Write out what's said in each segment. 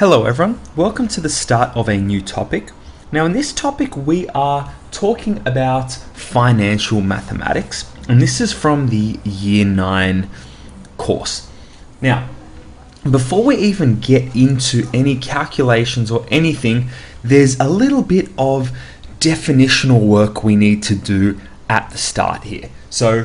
Hello everyone, welcome to the start of a new topic. Now in this topic we are talking about financial mathematics, and this is from the Year 9 course. Now, before we even get into any calculations or anything, there's a little bit of definitional work we need to do at the start here. So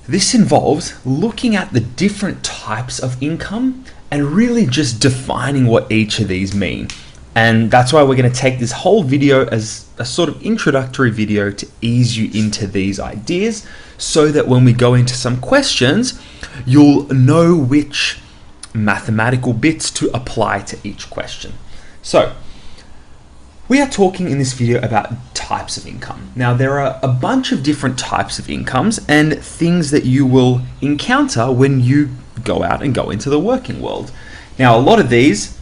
this involves looking at the different types of income and really just defining what each of these mean. And that's why we're going to take this whole video as a sort of introductory video to ease you into these ideas so that when we go into some questions, you'll know which mathematical bits to apply to each question. So we are talking in this video about types of income. Now there are a bunch of different types of incomes and things that you will encounter when you go out and go into the working world. Now a lot of these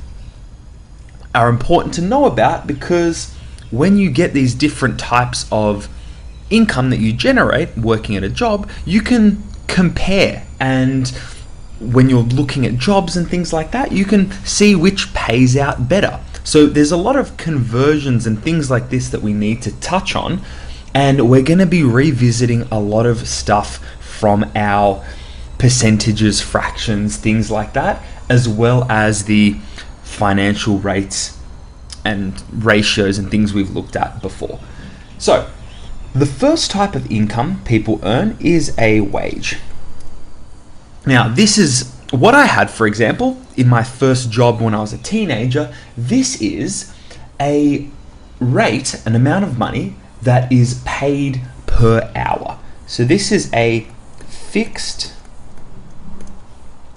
are important to know about because when you get these different types of income that you generate working at a job, you can compare, and when you're looking at jobs and things like that, you can see which pays out better. So there's a lot of conversions and things like this that we need to touch on, and we're going to be revisiting a lot of stuff from our percentages, fractions, things like that, as well as the financial rates and ratios and things we've looked at before. So the first type of income people earn is a wage. Now this is what I had, for example, in my first job when I was a teenager. This is a rate, an amount of money that is paid per hour. So this is a fixed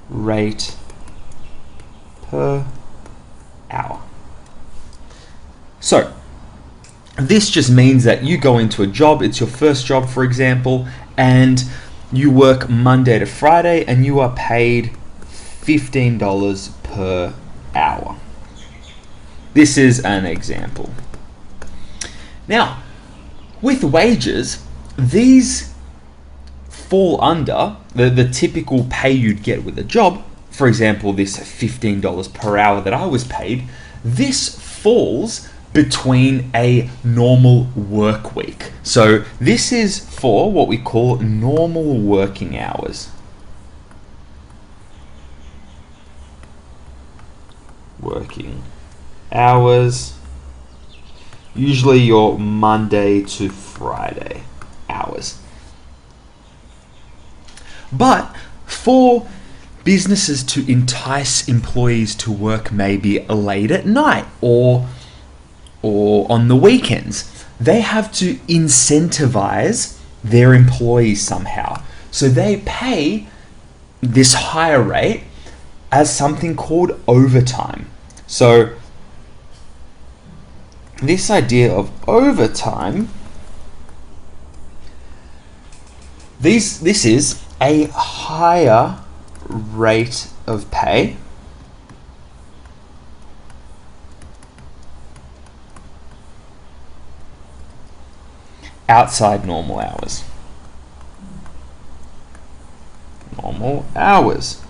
rate per hour. So this just means that you go into a job, it's your first job, for example, and you work Monday to Friday and you are paid $15 per hour. This is an example. Now, with wages, these fall under the typical pay you'd get with a job. For example, this $15 per hour that I was paid, this falls between a normal work week. So this is for what we call normal working hours. Working hours, usually your Monday to Friday hours. But for businesses to entice employees to work maybe late at night or on the weekends, they have to incentivize their employees somehow. So they pay this higher rate as something called overtime. So this idea of overtime, this is a higher rate of pay outside normal hours. Normal hours.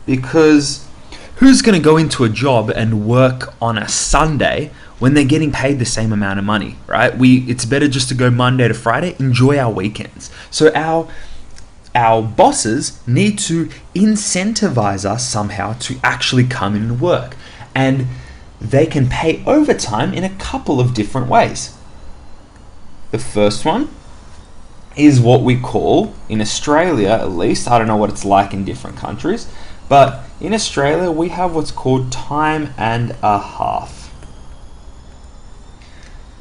Because who's going to go into a job and work on a Sunday when they're getting paid the same amount of money, right? It's better just to go Monday to Friday, enjoy our weekends. So our bosses need to incentivize us somehow to actually come in and work. And they can pay overtime in a couple of different ways. The first one is what we call, in Australia at least, I don't know what it's like in different countries, but in Australia we have what's called time and a half.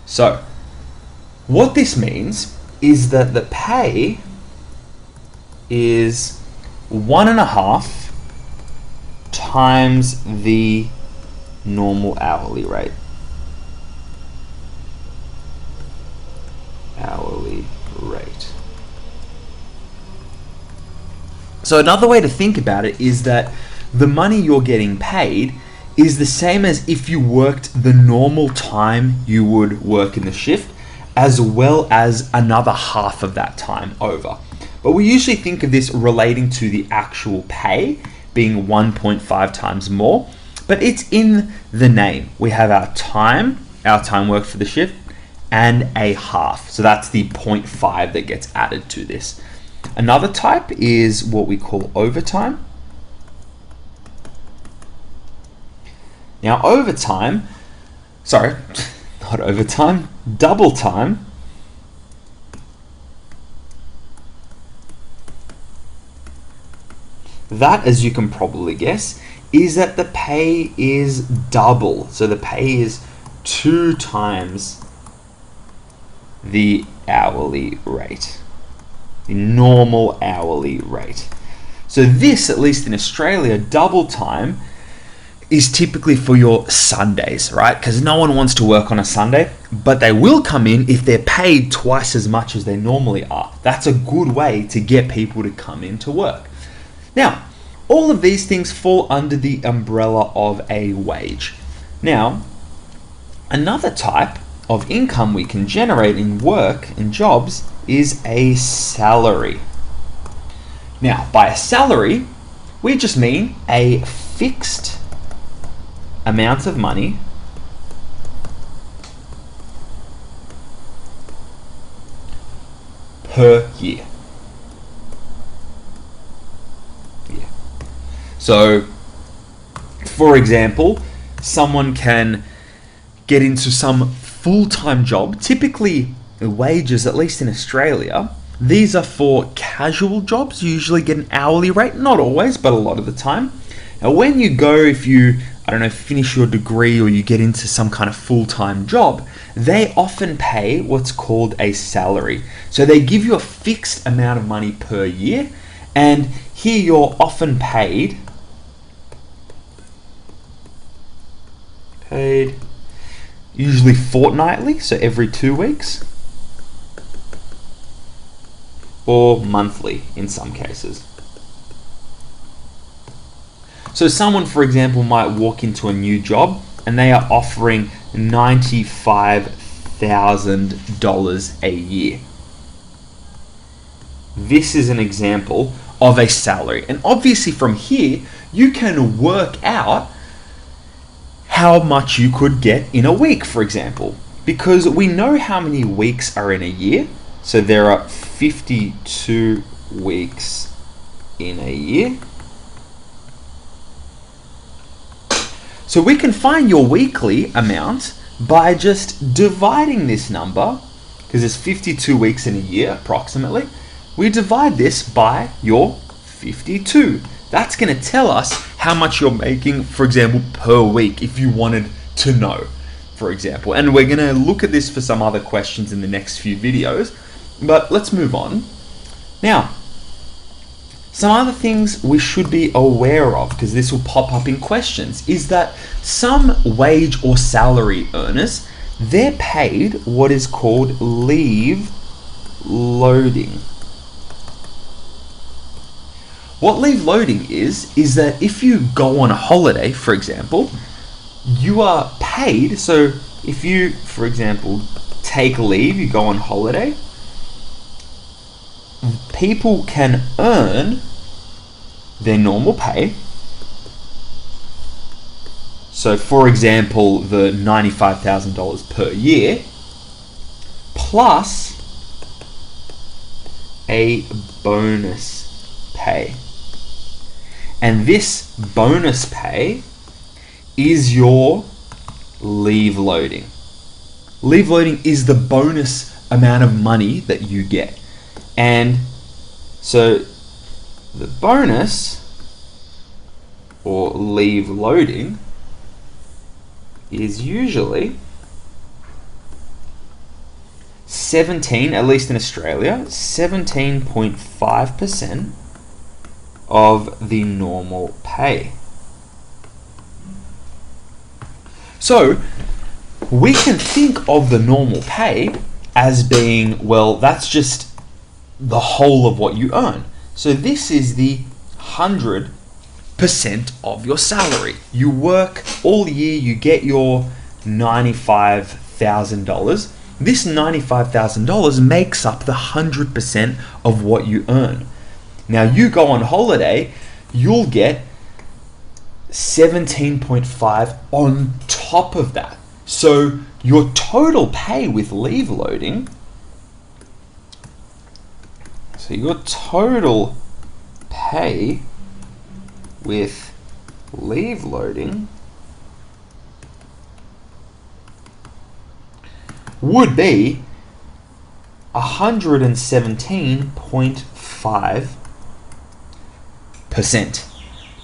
So what this means is that the pay is 1.5 times the normal hourly rate. Hourly rate. So another way to think about it is that the money you're getting paid is the same as if you worked the normal time you would work in the shift, as well as another half of that time over. But we usually think of this relating to the actual pay being 1.5 times more. but it's in the name. We have our time worked for the shift, and a half. So that's the 0.5 that gets added to this. Another type is what we call overtime. Now overtime, sorry, not overtime, double time that, as you can probably guess, is that the pay is double. So the pay is 2 times the hourly rate, the normal hourly rate. So this, at least in Australia, double time is typically for your Sundays, right? Because no one wants to work on a Sunday, but they will come in if they're paid twice as much as they normally are. That's a good way to get people to come in to work. Now, all of these things fall under the umbrella of a wage. Now, another type of income we can generate in work and jobs is a salary. Now, by a salary, we just mean a fixed amount of money per year. So, for example, someone can get into some full-time job. Typically, wages, at least in Australia, these are for casual jobs. You usually get an hourly rate, not always, but a lot of the time. Now, when you go, if you, finish your degree or you get into some kind of full-time job, they often pay what's called a salary. So they give you a fixed amount of money per year, and here you're often paid usually fortnightly, so every 2 weeks, or monthly in some cases. So someone, for example, might walk into a new job and they are offering $95,000 a year. This is an example of a salary. And obviously from here, you can work out how much you could get in a week, for example, because we know how many weeks are in a year. So there are 52 weeks in a year. So we can find your weekly amount by just dividing this number, because there's 52 weeks in a year approximately. We divide this by your 52. That's going to tell us how much you're making, for example, per week, if you wanted to know, for example. And we're going to look at this for some other questions in the next few videos, but let's move on. Now, some other things we should be aware of, because this will pop up in questions, is that some wage or salary earners, they're paid what is called leave loading. What leave loading is that if you go on a holiday, for example, you are paid. So if you, for example, take leave, you go on holiday, people can earn their normal pay. So for example, the $95,000 per year plus a bonus pay. And this bonus pay is your leave loading. Leave loading is the bonus amount of money that you get. And so the bonus or leave loading is usually 17, at least in Australia, 17.5% of the normal pay. So we can think of the normal pay as being, well, that's just the whole of what you earn. So this is the 100% of your salary. You work all year, you get your $95,000. This $95,000 makes up the 100% of what you earn. Now you go on holiday, you'll get 17.5 on top of that. So your total pay with leave loading, so your total pay with leave loading would be 117.5%,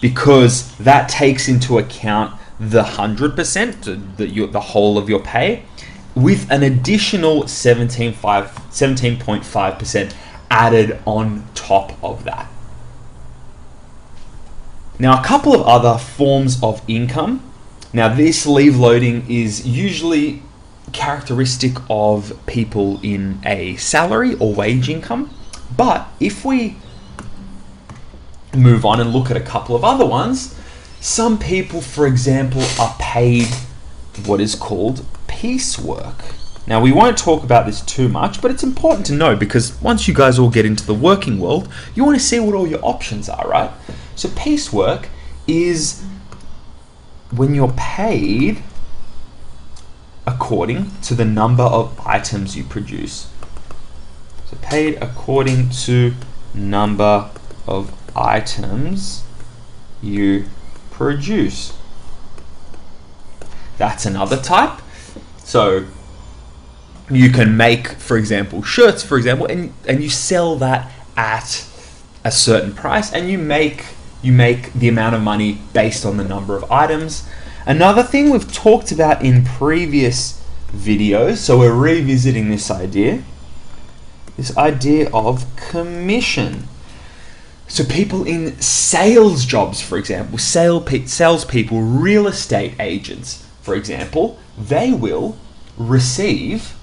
because that takes into account the 100%, the whole of your pay, with an additional 17.5% added on top of that. Now, a couple of other forms of income. Now, this leave loading is usually characteristic of people in a salary or wage income. But if we move on and look at a couple of other ones, some people, for example, are paid what is called piecework. Now, we won't talk about this too much, but it's important to know, because once you guys all get into the working world, you want to see what all your options are, right? So piecework is when you're paid according to the number of items you produce. So paid according to number of items you produce. That's another type. So you can make, for example, shirts, for example, and you sell that at a certain price, and you make the amount of money based on the number of items. Another thing we've talked about in previous videos, so we're revisiting this idea of commission. So people in sales jobs, for example, salespeople, real estate agents, for example, they will receive,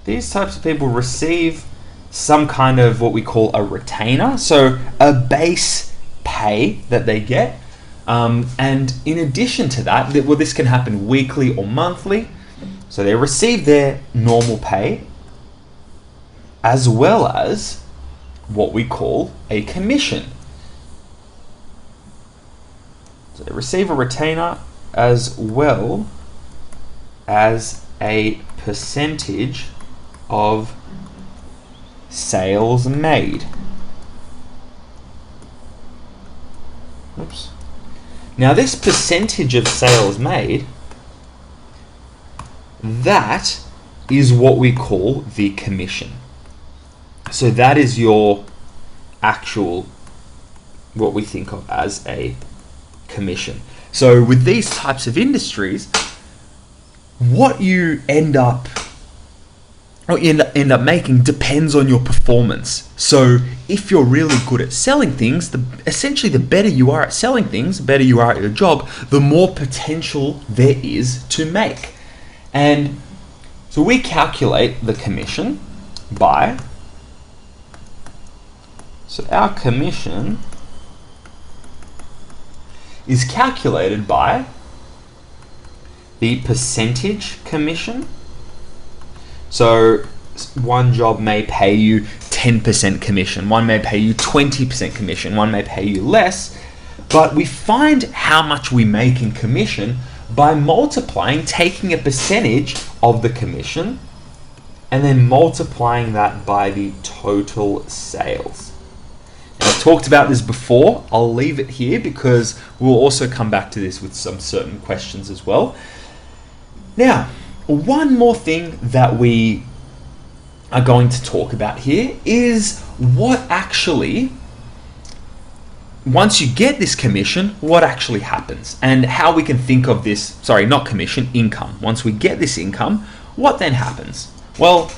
these types of people receive some kind of what we call a retainer, so a base pay that they get. And in addition to that, well, this can happen weekly or monthly. So they receive their normal pay as well as what we call a commission. So they receive a retainer as well as a percentage of sales made. Oops. Now, this percentage of sales made, that is what we call the commission. So that is your actual, what we think of as a commission. So with these types of industries, what you end up making depends on your performance. So if you're really good at selling things, essentially the better you are at selling things, the better you are at your job, the more potential there is to make. And so we calculate the commission by, so our commission is calculated by the percentage commission. So one job may pay you 10% commission, one may pay you 20% commission, one may pay you less, but we find how much we make in commission by multiplying, taking a percentage of the commission and then multiplying that by the total sales. Now, I've talked about this before. I'll leave it here because we'll also come back to this with some certain questions as well. Now, one more thing that we are going to talk about here is what actually, once you get this commission, what actually happens and how we can think of this, sorry, not commission, income. Once we get this income, what then happens? Well,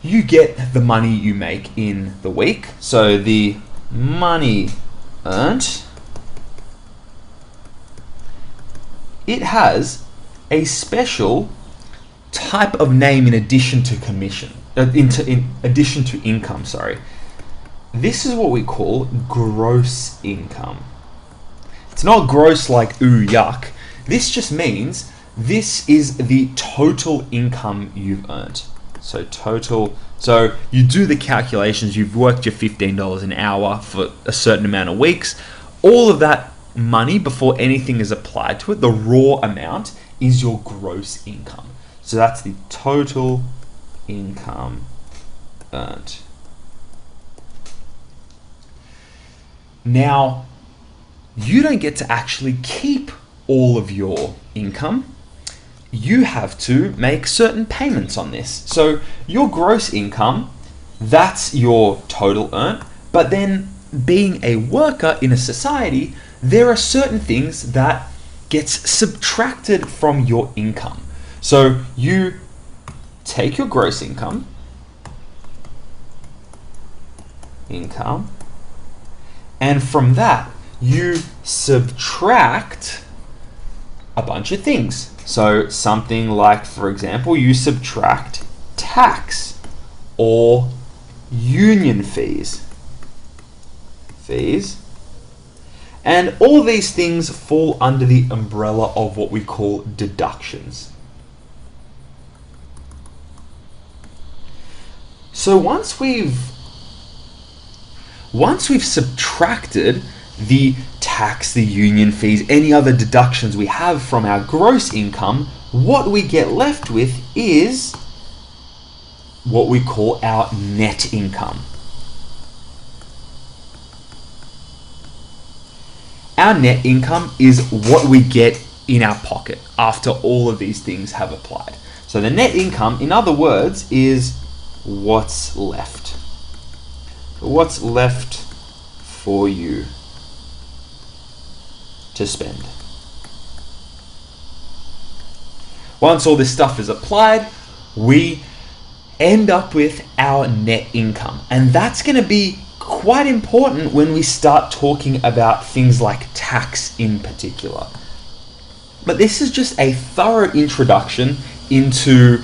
you get the money you make in the week. So the money earned, it has a special type of name in addition to commission, in addition to income, sorry. This is what we call gross income. It's not gross like ooh yuck. This just means this is the total income you've earned. So total, so you do the calculations, you've worked your $15 an hour for a certain amount of weeks. all of that money before anything is applied to it, the raw amount, is your gross income. So that's the total income earned. Now, you don't get to actually keep all of your income. You have to make certain payments on this. So your gross income, that's your total earned, but then being a worker in a society, there are certain things that gets subtracted from your income. So you take your gross income, and from that, you subtract a bunch of things. So something like, for example, you subtract tax or union fees. And all these things fall under the umbrella of what we call deductions. So once we've subtracted the tax, the union fees, any other deductions we have from our gross income, what we get left with is what we call our net income. Our net income is what we get in our pocket after all of these things have applied. So the net income, in other words, is what's left. What's left for you to spend. Once all this stuff is applied, we end up with our net income. And that's going to be quite important when we start talking about things like tax in particular. But this is just a thorough introduction into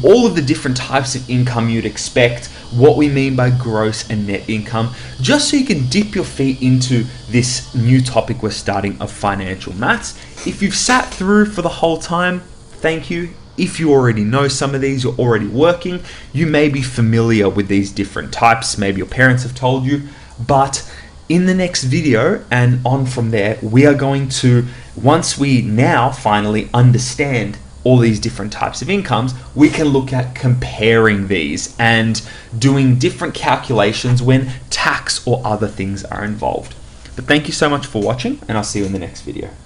all of the different types of income you'd expect, what we mean by gross and net income, just so you can dip your feet into this new topic we're starting of financial maths. If you've sat through for the whole time, thank you. If you already know some of these, you're already working, you may be familiar with these different types, maybe your parents have told you, but in the next video and on from there, we are going to, once we now finally understand all these different types of incomes, we can look at comparing these and doing different calculations when tax or other things are involved. But thank you so much for watching, and I'll see you in the next video.